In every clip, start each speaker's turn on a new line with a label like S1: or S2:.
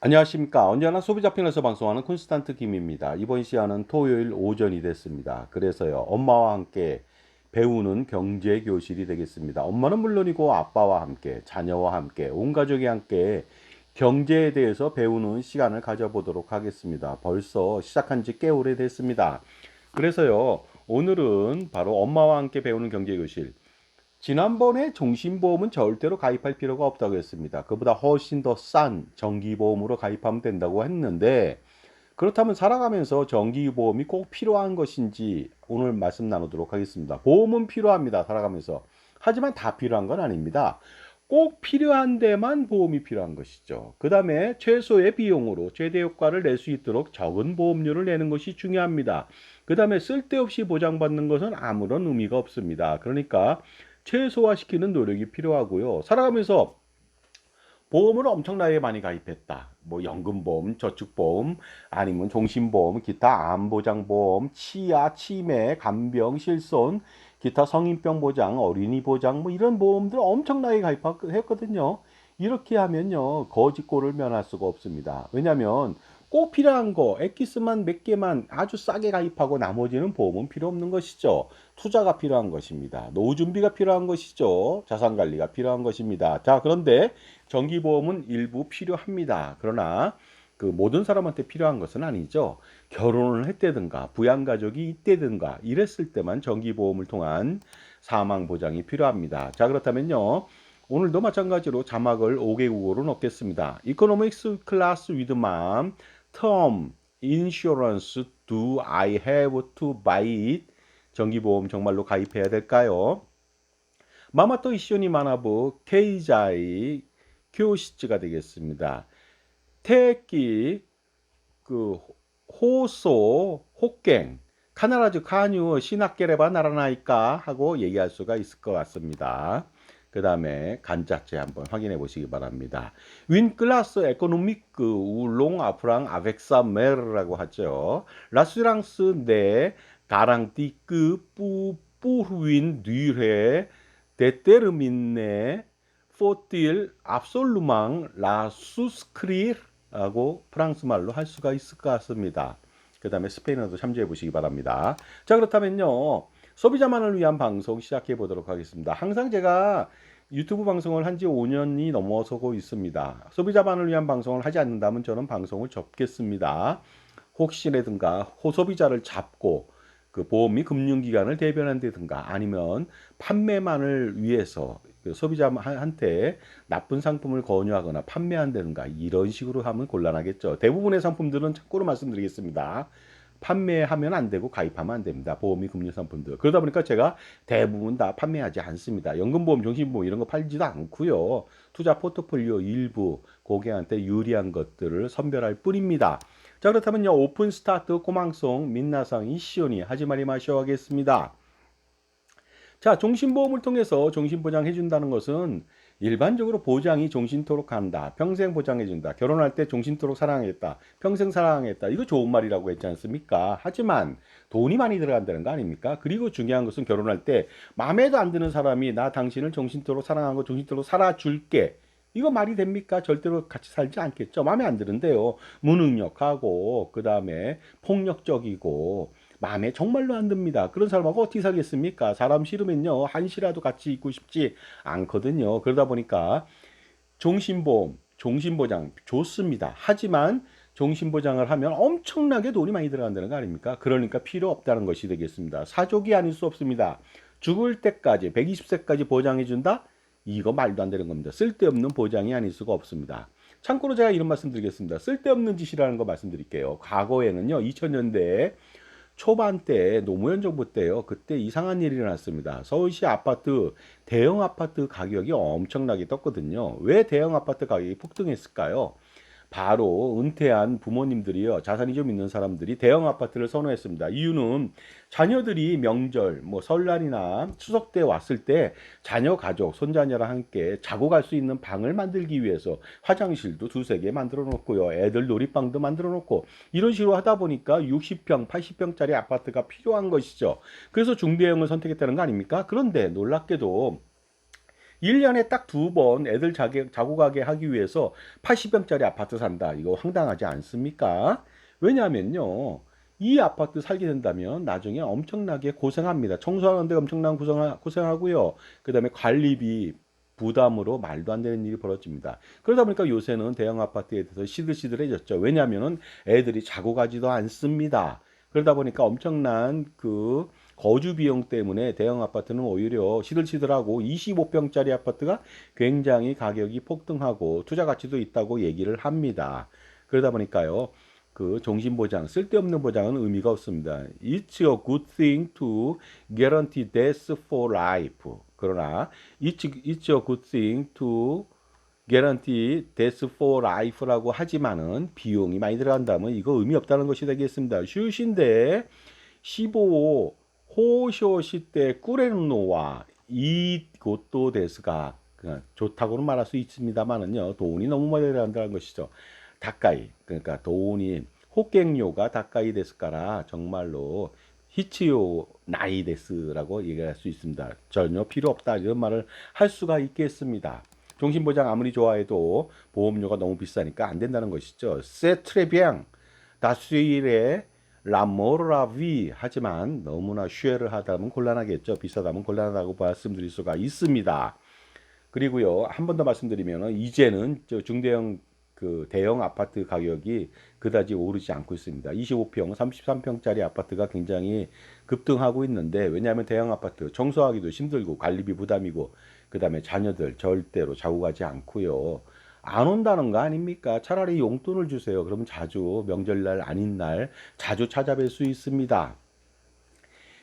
S1: 안녕하십니까. 언제나 소비자편에서 방송하는 콘스탄트 김입니다. 이번 시간은 토요일 오전이 됐습니다. 그래서요, 엄마와 함께 배우는 경제 교실이 되겠습니다. 엄마는 물론이고 아빠와 함께, 자녀와 함께, 온 가족이 함께 경제에 대해서 배우는 시간을 가져보도록 하겠습니다. 벌써 시작한 지 꽤 오래됐습니다. 그래서요, 오늘은 바로 엄마와 함께 배우는 경제 교실. 지난번에 종신보험은 절대로 가입할 필요가 없다고 했습니다. 그보다 훨씬 더 싼 정기보험으로 가입하면 된다고 했는데, 그렇다면 살아가면서 정기보험이 꼭 필요한 것인지 오늘 말씀 나누도록 하겠습니다. 보험은 필요합니다. 살아가면서. 하지만 다 필요한 건 아닙니다. 꼭 필요한 데만 보험이 필요한 것이죠. 그 다음에 최소의 비용으로 최대 효과를 낼 수 있도록 적은 보험료를 내는 것이 중요합니다. 그 다음에 쓸데없이 보장받는 것은 아무런 의미가 없습니다. 그러니까 최소화시키는 노력이 필요하고요. 살아가면서 보험을 엄청나게 많이 가입했다. 뭐 연금보험, 저축보험, 아니면 종신보험, 기타 암보장보험, 치아, 치매, 간병, 실손, 기타 성인병 보장, 어린이 보장, 뭐 이런 보험들 엄청나게 가입했거든요. 이렇게 하면요, 거지꼴을 면할 수가 없습니다. 왜냐하면 꼭 필요한 거, 엑기스만 몇 개만 아주 싸게 가입하고 나머지는 보험은 필요 없는 것이죠. 투자가 필요한 것입니다. 노후 준비가 필요한 것이죠. 자산 관리가 필요한 것입니다. 자, 그런데 정기보험은 일부 필요합니다. 그러나 그 모든 사람한테 필요한 것은 아니죠. 결혼을 했다든가 부양가족이 있다든가 이랬을 때만 정기보험을 통한 사망보장이 필요합니다. 자, 그렇다면요. 오늘도 마찬가지로 자막을 5개국어로 넣겠습니다. Economics class with mom. Term insurance do I have to buy it? 정기보험 정말로 가입해야 될까요? 마마토 이시오니 마나부 케이자이 교시츠가 되겠습니다. 태기 그 호소 호갱 카나라즈 카뉴 신학계레바 나라나이까 하고 얘기할 수가 있을 것 같습니다. 그 다음에 간자체 한번 확인해 보시기 바랍니다. 윈 클라스 에코노믹 우롱 아프랑 아벡사 메르라고 하죠. 라스랑스 네 가랑띠크 뿌뿌윈 뒤레 데테르민네 포틸 압솔루망 라수스크리르라고 프랑스 말로 할 수가 있을 것 같습니다. 그 다음에 스페인어도 참조해 보시기 바랍니다. 자, 그렇다면요. 소비자만을 위한 방송 시작해 보도록 하겠습니다. 항상 제가 유튜브 방송을 한 지 5년이 넘어서고 있습니다. 소비자만을 위한 방송을 하지 않는다면 저는 방송을 접겠습니다. 혹시라든가 호소비자를 잡고 그 보험 및 금융기관을 대변한다든가 아니면 판매만을 위해서 그 소비자한테 나쁜 상품을 권유하거나 판매한다든가 이런 식으로 하면 곤란하겠죠. 대부분의 상품들은 참고로 말씀드리겠습니다. 판매하면 안 되고 가입하면 안 됩니다. 보험이 금융 상품들. 그러다 보니까 제가 대부분 다 판매하지 않습니다. 연금보험, 종신보험 이런 거 팔지도 않고요. 투자 포트폴리오 일부 고객한테 유리한 것들을 선별할 뿐입니다. 자, 그렇다면요. 오픈 스타트 꼬망송 민나상 이시오니 하지마리 마셔 하겠습니다. 자, 종신보험을 통해서 종신보장해 준다는 것은 일반적으로 보장이 종신토록 한다. 평생 보장해 준다. 결혼할 때 종신토록 사랑하겠다. 평생 사랑하겠다. 이거 좋은 말이라고 했지 않습니까? 하지만 돈이 많이 들어간다는 거 아닙니까? 그리고 중요한 것은 결혼할 때 마음에도 안 드는 사람이 나 당신을 종신토록 사랑하고 종신토록 살아줄게. 이거 말이 됩니까? 절대로 같이 살지 않겠죠. 마음에 안 드는데요. 무능력하고 그다음에 폭력적이고 마음에 정말로 안 듭니다. 그런 사람하고 어떻게 살겠습니까? 사람 싫으면요. 한시라도 같이 있고 싶지 않거든요. 그러다 보니까 종신보험, 종신보장 좋습니다. 하지만 종신보장을 하면 엄청나게 돈이 많이 들어간다는 거 아닙니까? 그러니까 필요 없다는 것이 되겠습니다. 사족이 아닐 수 없습니다. 죽을 때까지 120세까지 보장해 준다? 이거 말도 안 되는 겁니다. 쓸데없는 보장이 아닐 수가 없습니다. 참고로 제가 이런 말씀 드리겠습니다. 쓸데없는 짓이라는 거 말씀드릴게요. 과거에는요. 2000년대에 초반 때 노무현 정부 때요. 그때 이상한 일이 일어났습니다. 서울시 아파트 대형 아파트 가격이 엄청나게 떴거든요. 왜 대형 아파트 가격이 폭등했을까요? 바로 은퇴한 부모님들이요. 자산이 좀 있는 사람들이 대형 아파트를 선호했습니다. 이유는 자녀들이 명절, 뭐 설날이나 추석 때 왔을 때 자녀 가족, 손자녀랑 함께 자고 갈 수 있는 방을 만들기 위해서 화장실도 두세 개 만들어 놓고요. 애들 놀이방도 만들어 놓고 이런 식으로 하다 보니까 60평, 80평짜리 아파트가 필요한 것이죠. 그래서 중대형을 선택했다는 거 아닙니까? 그런데 놀랍게도 1년에 딱 2번 애들 자고 가게 하기 위해서 80평짜리 아파트 산다. 이거 황당하지 않습니까? 왜냐하면요. 이 아파트 살게 된다면 나중에 엄청나게 고생합니다. 청소하는데 엄청난 고생하고요. 그 다음에 관리비 부담으로 말도 안 되는 일이 벌어집니다. 그러다 보니까 요새는 대형 아파트에 대해서 시들시들해졌죠. 왜냐하면 애들이 자고 가지도 않습니다. 그러다 보니까 엄청난 그 거주 비용 때문에 대형 아파트는 오히려 시들시들하고 25평짜리 아파트가 굉장히 가격이 폭등하고 투자 가치도 있다고 얘기를 합니다. 그러다 보니까요. 그 종신보장, 쓸데없는 보장은 의미가 없습니다. It's a good thing to guarantee death for life. 그러나 it's a good thing to guarantee death for life라고 하지만은 비용이 많이 들어간다면 이거 의미 없다는 것이 되겠습니다. 슈신데 15 호쇼시 때 꾸레노와 이것도 데스가 좋다고는 말할 수 있습니다만은요 돈이 너무 많이 들어간다는 것이죠. 다카이 그러니까 돈이 호갱료가 다카이 데스까라 정말로 히치요 나이 데스라고 얘기할 수 있습니다. 전혀 필요 없다 이런 말을 할 수가 있겠습니다. 종신보장 아무리 좋아해도 보험료가 너무 비싸니까 안 된다는 것이죠. 세트레비앙 다스일의 라모라비 하지만 너무나 쉐를 하다면 곤란하겠죠. 비싸다면 곤란하다고 말씀드릴 수가 있습니다. 그리고요 한 번 더 말씀드리면 이제는 중대형 그 대형 아파트 가격이 그다지 오르지 않고 있습니다. 25평, 33평짜리 아파트가 굉장히 급등하고 있는데 왜냐하면 대형 아파트 청소하기도 힘들고 관리비 부담이고 그다음에 자녀들 절대로 자고 가지 않고요. 안 온다는 거 아닙니까? 차라리 용돈을 주세요. 그러면 자주 명절날 아닌 날 자주 찾아뵐 수 있습니다.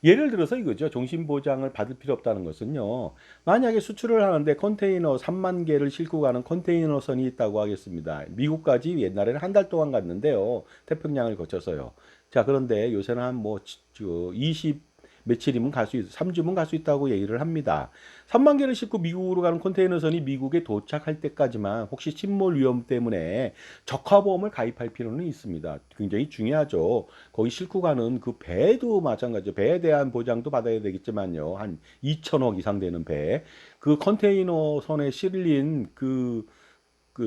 S1: 예를 들어서 이거죠. 종신보장을 받을 필요 없다는 것은요. 만약에 수출을 하는데 컨테이너 3만 개를 싣고 가는 컨테이너선이 있다고 하겠습니다. 미국까지 옛날에는 한 달 동안 갔는데요. 태평양을 거쳐서요. 자, 그런데 요새는 한 뭐 20 며칠이면 갈 수 있, 3주면 갈 수 있다고 얘기를 합니다. 3만 개를 싣고 미국으로 가는 컨테이너선이 미국에 도착할 때까지만 혹시 침몰 위험 때문에 적화보험을 가입할 필요는 있습니다. 굉장히 중요하죠. 거기 싣고 가는 그 배도 마찬가지죠. 배에 대한 보장도 받아야 되겠지만요. 한 2천억 이상 되는 배. 그 컨테이너 선에 실린 그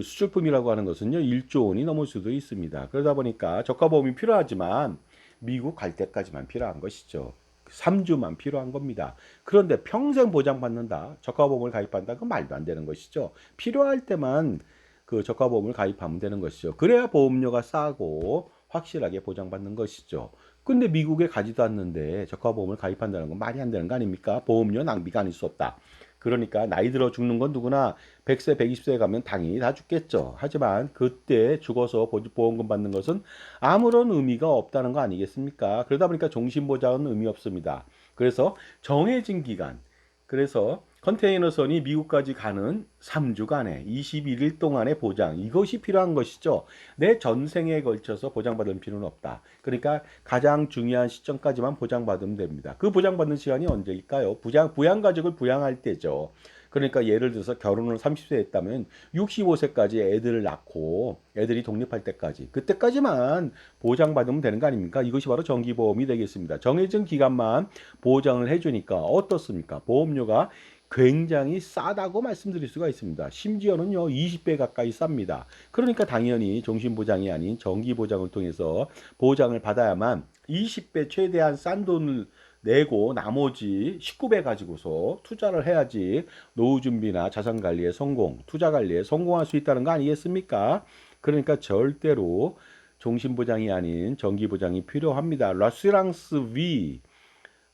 S1: 수출품이라고 하는 것은요. 1조 원이 넘을 수도 있습니다. 그러다 보니까 저가보험이 필요하지만 미국 갈 때까지만 필요한 것이죠. 3주만 필요한 겁니다. 그런데 평생 보장받는다. 저가보험을 가입한다. 그건 말도 안 되는 것이죠. 필요할 때만 그 저가보험을 가입하면 되는 것이죠. 그래야 보험료가 싸고 확실하게 보장받는 것이죠. 근데 미국에 가지도 않는데 저가보험을 가입한다는 건 말이 안 되는 거 아닙니까? 보험료 낭비가 아닐 수 없다. 그러니까 나이 들어 죽는 건 누구나 100세, 120세에 가면 당연히 다 죽겠죠. 하지만 그때 죽어서 보험금 받는 것은 아무런 의미가 없다는 거 아니겠습니까? 그러다 보니까 종신보장은 의미 없습니다. 그래서 정해진 기간, 그래서 컨테이너선이 미국까지 가는 3주간의 21일 동안의 보장, 이것이 필요한 것이죠. 내 전생에 걸쳐서 보장받을 필요는 없다. 그러니까 가장 중요한 시점까지만 보장받으면 됩니다. 그 보장받는 시간이 언제일까요? 부양가족을 부양할 때죠. 그러니까 예를 들어서 결혼을 30세 했다면 65세까지 애들을 낳고 애들이 독립할 때까지 그때까지만 보장받으면 되는 거 아닙니까? 이것이 바로 정기보험이 되겠습니다. 정해진 기간만 보장을 해주니까 어떻습니까? 보험료가 굉장히 싸다고 말씀드릴 수가 있습니다. 심지어는요 20배 가까이 쌉니다. 그러니까 당연히 종신보장이 아닌 정기보장을 통해서 보장을 받아야만 20배 최대한 싼 돈을 내고 나머지 19배 가지고서 투자를 해야지 노후 준비나 자산 관리에 성공, 투자 관리에 성공할 수 있다는 거 아니겠습니까? 그러니까 절대로 종신보장이 아닌 정기보장이 필요합니다. 라스랑스 위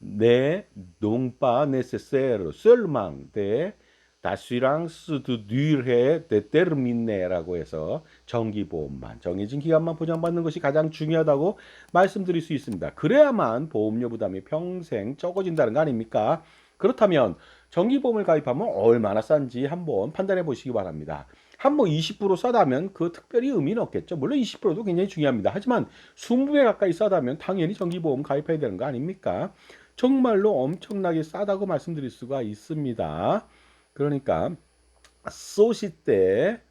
S1: né non pas nécessaire seulement de d'assurance de durée déterminé라고 해서 정기보험만 정해진 기간만 보장받는 것이 가장 중요하다고 말씀드릴 수 있습니다. 그래야만 보험료 부담이 평생 적어진다는 거 아닙니까? 그렇다면 정기보험을 가입하면 얼마나 싼지 한번 판단해 보시기 바랍니다. 한번 20% 싸다면 그 특별히 의미는 없겠죠. 물론 20%도 굉장히 중요합니다. 하지만 20배 가까이 싸다면 당연히 정기보험 가입해야 되는 거 아닙니까? 정말로 엄청나게 싸다고 말씀드릴 수가 있습니다. 그러니까 쏘시때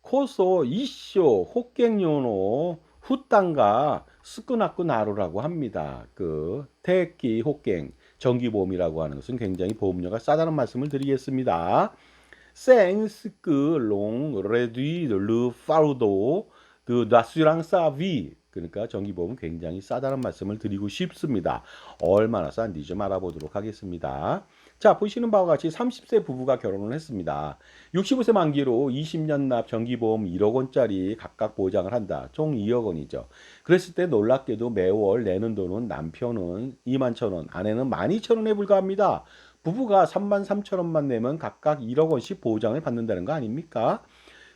S1: 코소 이쇼 호갱요노 후땅가 스쿠나쿠 나루라고 합니다. 그 태끼 호갱 정기보험이라고 하는 것은 굉장히 보험료가 싸다는 말씀을 드리겠습니다. Sans que l'on réduise le fardeau de l'assurance à vie. 그러니까 정기보험은 굉장히 싸다는 말씀을 드리고 싶습니다. 얼마나 싼지 좀 알아보도록 하겠습니다. 자, 보시는 바와 같이 30세 부부가 결혼을 했습니다. 65세 만기로 20년 납 정기보험 1억 원짜리 각각 보장을 한다. 총 2억 원이죠. 그랬을 때 놀랍게도 매월 내는 돈은 남편은 2만 천 원, 아내는 12,000원에 불과합니다. 부부가 3만 3천 원만 내면 각각 1억 원씩 보장을 받는다는 거 아닙니까?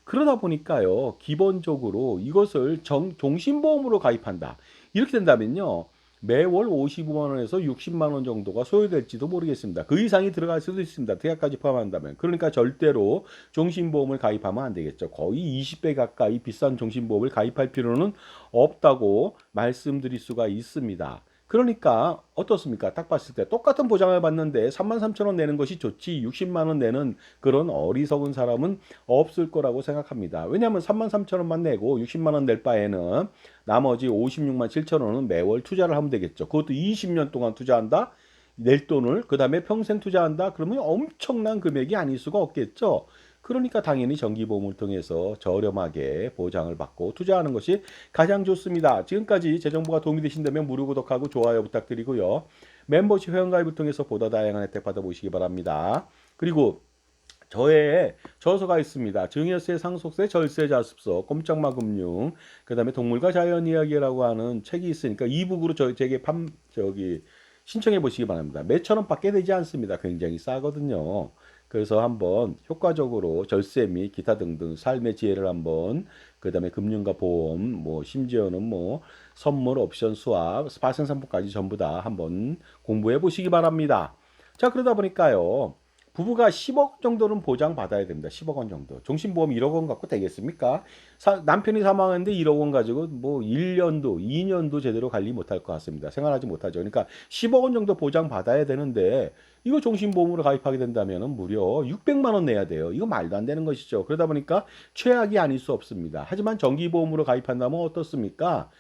S1: 그러다 보니까요, 기본적으로 이것을 종신보험으로 가입한다. 이렇게 된다면요, 매월 55만 원에서 60만 원 정도가 소요될지도 모르겠습니다. 그 이상이 들어갈 수도 있습니다. 대학까지 포함한다면. 그러니까 절대로 종신보험을 가입하면 안 되겠죠. 거의 20배 가까이 비싼 종신보험을 가입할 필요는 없다고 말씀드릴 수가 있습니다. 그러니까 어떻습니까? 딱 봤을 때 똑같은 보장을 받는데 3만 3천 원 내는 것이 좋지 60만 원 내는 그런 어리석은 사람은 없을 거라고 생각합니다. 왜냐하면 3만 3천 원만 내고 60만 원 낼 바에는 나머지 56만 7천 원은 매월 투자를 하면 되겠죠. 그것도 20년 동안 투자한다? 낼 돈을 그 다음에 평생 투자한다? 그러면 엄청난 금액이 아닐 수가 없겠죠. 그러니까 당연히 정기보험을 통해서 저렴하게 보장을 받고 투자하는 것이 가장 좋습니다. 지금까지 제 정보가 도움이 되신다면 무료 구독하고 좋아요 부탁드리고요. 멤버십 회원가입을 통해서 보다 다양한 혜택 받아보시기 바랍니다. 그리고 저의 저서가 있습니다. 증여세, 상속세, 절세, 자습서, 꼼짝마 금융, 그다음에 동물과 자연 이야기라고 하는 책이 있으니까 이북으로 제게 신청해 보시기 바랍니다. 몇천 원밖에 되지 않습니다. 굉장히 싸거든요. 그래서 한번 효과적으로 절세 및 기타 등등 삶의 지혜를 한번 그다음에 금융과 보험 뭐 심지어는 뭐 선물 옵션 수합 파생 상품까지 전부 다 한번 공부해 보시기 바랍니다. 자, 그러다 보니까요. 부부가 10억 정도는 보장받아야 됩니다. 10억 원 정도. 종신보험 1억 원 갖고 되겠습니까? 남편이 사망했는데 1억 원 가지고 뭐 1년도, 2년도 제대로 관리 못할 것 같습니다. 생활하지 못하죠. 그러니까 10억 원 정도 보장받아야 되는데 이거 종신보험으로 가입하게 된다면 무려 600만 원 내야 돼요. 이거 말도 안 되는 것이죠. 그러다 보니까 최악이 아닐 수 없습니다. 하지만 정기보험으로 가입한다면 어떻습니까?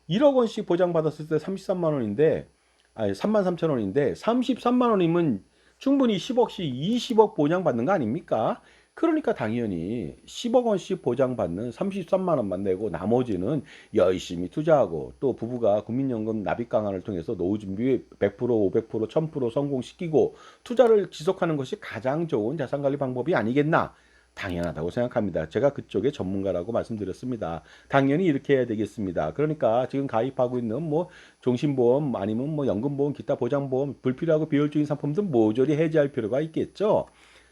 S1: 1억 원씩 보장받았을 때 33만 원인데, 아니 3만 3천 원인데 33만 원이면 충분히 10억씩 20억 보장받는 거 아닙니까? 그러니까 당연히 10억 원씩 보장받는 33만 원만 내고 나머지는 열심히 투자하고 또 부부가 국민연금 납입 강화를 통해서 노후 준비 100%, 500%, 1000% 성공시키고 투자를 지속하는 것이 가장 좋은 자산관리 방법이 아니겠나? 당연하다고 생각합니다. 제가 그쪽의 전문가라고 말씀드렸습니다. 당연히 이렇게 해야 되겠습니다. 그러니까 지금 가입하고 있는 뭐 종신보험 아니면 뭐 연금보험, 기타 보장보험, 불필요하고 비효율적인 상품들 모조리 해지할 필요가 있겠죠.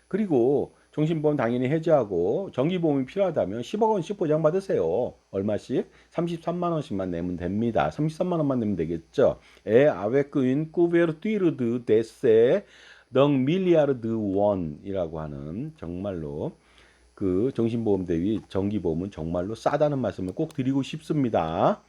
S1: 그리고 종신보험 당연히 해지하고 정기보험이 필요하다면 10억 원씩 보장받으세요. 얼마씩? 33만 원씩만 내면 됩니다. 33만 원만 내면 되겠죠. avec une couverture de décès d'un milliard de won이라고 하는 정말로 그 정신보험 대비 정기보험은 정말로 싸다는 말씀을 꼭 드리고 싶습니다.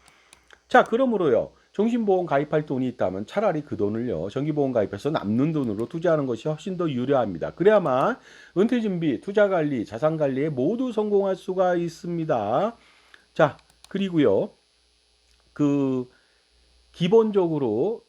S1: 자, 그러므로요. 정신보험 가입할 돈이 있다면 차라리 그 돈을요. 정기보험 가입해서 남는 돈으로 투자하는 것이 훨씬 더 유리합니다. 그래야만 은퇴준비, 투자관리, 자산관리에 모두 성공할 수가 있습니다. 자, 그리고요. 기본적으로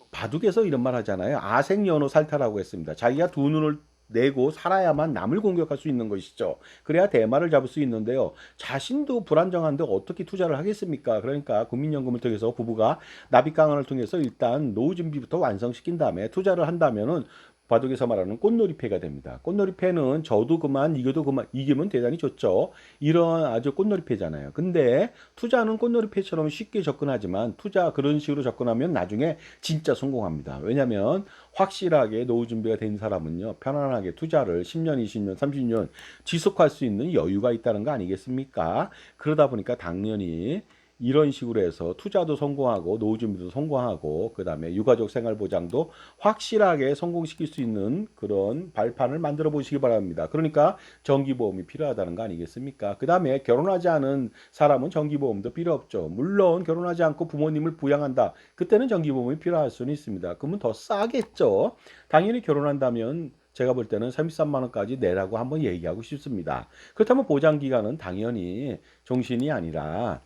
S1: 바둑에서 이런 말 하잖아요. 아생연호 살타라고 했습니다. 자기가 두 눈을 내고 살아야만 남을 공격할 수 있는 것이죠. 그래야 대마를 잡을 수 있는데요. 자신도 불안정한데 어떻게 투자를 하겠습니까? 그러니까 국민연금을 통해서 부부가 납입 강화를 통해서 일단 노후 준비부터 완성시킨 다음에 투자를 한다면은 바둑에서 말하는 꽃놀이패가 됩니다. 꽃놀이패는 저도 그만 이겨도 그만 이기면 대단히 좋죠. 이런 아주 꽃놀이패잖아요. 근데 투자는 꽃놀이패처럼 쉽게 접근하지만 투자 그런 식으로 접근하면 나중에 진짜 성공합니다. 왜냐하면 확실하게 노후 준비가 된 사람은요. 편안하게 투자를 10년, 20년, 30년 지속할 수 있는 여유가 있다는 거 아니겠습니까? 그러다 보니까 당연히 이런 식으로 해서 투자도 성공하고 노후 준비도 성공하고 그다음에 유가족 생활 보장도 확실하게 성공시킬 수 있는 그런 발판을 만들어 보시기 바랍니다. 그러니까 정기보험이 필요하다는 거 아니겠습니까? 그다음에 결혼하지 않은 사람은 정기보험도 필요 없죠. 물론 결혼하지 않고 부모님을 부양한다. 그때는 정기보험이 필요할 수는 있습니다. 그러면 더 싸겠죠. 당연히 결혼한다면 제가 볼 때는 33만 원까지 내라고 한번 얘기하고 싶습니다. 그렇다면 보장 기간은 당연히 종신이 아니라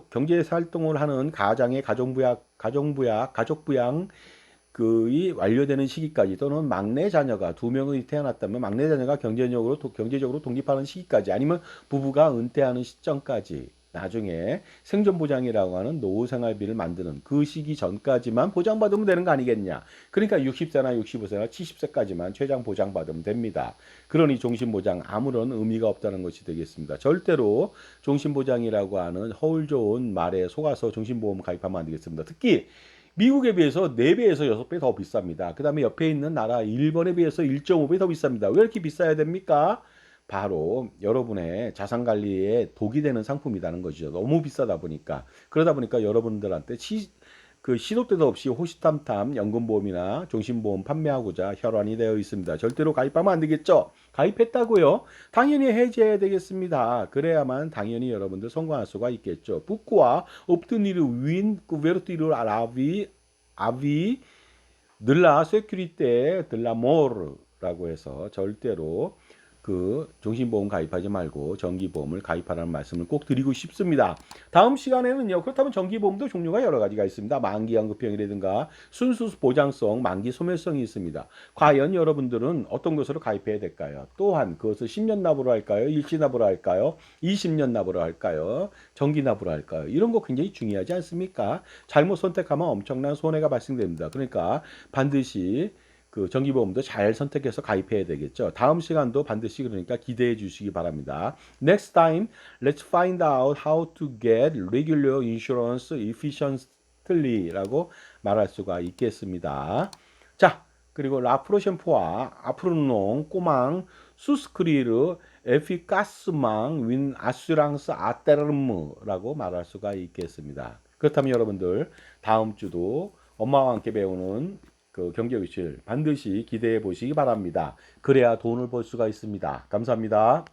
S1: 경제 활동을 하는 가장의 가족부양 그이 완료되는 시기까지 또는 막내 자녀가 두 명이 태어났다면 막내 자녀가 경제적으로 독립하는 시기까지 아니면 부부가 은퇴하는 시점까지 나중에 생존보장이라고 하는 노후생활비를 만드는 그 시기 전까지만 보장받으면 되는 거 아니겠냐. 그러니까 60세나 65세나 70세까지만 최장 보장받으면 됩니다. 그러니 종신보장 아무런 의미가 없다는 것이 되겠습니다. 절대로 종신보장이라고 하는 허울 좋은 말에 속아서 종신보험 가입하면 안 되겠습니다. 특히 미국에 비해서 4배에서 6배 더 비쌉니다. 그 다음에 옆에 있는 나라 일본에 비해서 1.5배 더 비쌉니다. 왜 이렇게 비싸야 됩니까? 바로 여러분의 자산 관리에 독이 되는 상품이라는 것이죠. 너무 비싸다 보니까. 그러다 보니까 여러분들한테 시도 때도 없이 호시탐탐 연금보험이나 종신보험 판매하고자 혈안이 되어 있습니다. 절대로 가입하면 안 되겠죠? 가입했다고요? 당연히 해지해야 되겠습니다. 그래야만 당연히 여러분들 성공할 수가 있겠죠. 북구와 옵트니르 윈 쿠베르티르 아비 늘라 세큐리테 들라모르라고 해서 절대로 그 종신보험 가입하지 말고 정기보험을 가입하라는 말씀을 꼭 드리고 싶습니다. 다음 시간에는요. 그렇다면 정기보험도 종류가 여러 가지가 있습니다. 만기 연급형이라든가 순수 보장성, 만기 소멸성이 있습니다. 과연 여러분들은 어떤 것으로 가입해야 될까요? 또한 그것을 10년 납으로 할까요? 일시 납으로 할까요? 20년 납으로 할까요? 정기 납으로 할까요? 이런 거 굉장히 중요하지 않습니까? 잘못 선택하면 엄청난 손해가 발생됩니다. 그러니까 반드시 그 정기보험도 잘 선택해서 가입해야 되겠죠. 다음 시간도 반드시 그러니까 기대해 주시기 바랍니다. Next time, let's find out how to get regular insurance efficiently라고 말할 수가 있겠습니다. 자, 그리고 라프로셴포와 아프르농, 꼬망, 수스크리르, 에피카스망, 윈 아슈랑스 아테르무라고 말할 수가 있겠습니다. 그렇다면 여러분들 다음 주도 엄마와 함께 배우는 그 경제교실 반드시 기대해 보시기 바랍니다. 그래야 돈을 벌 수가 있습니다. 감사합니다.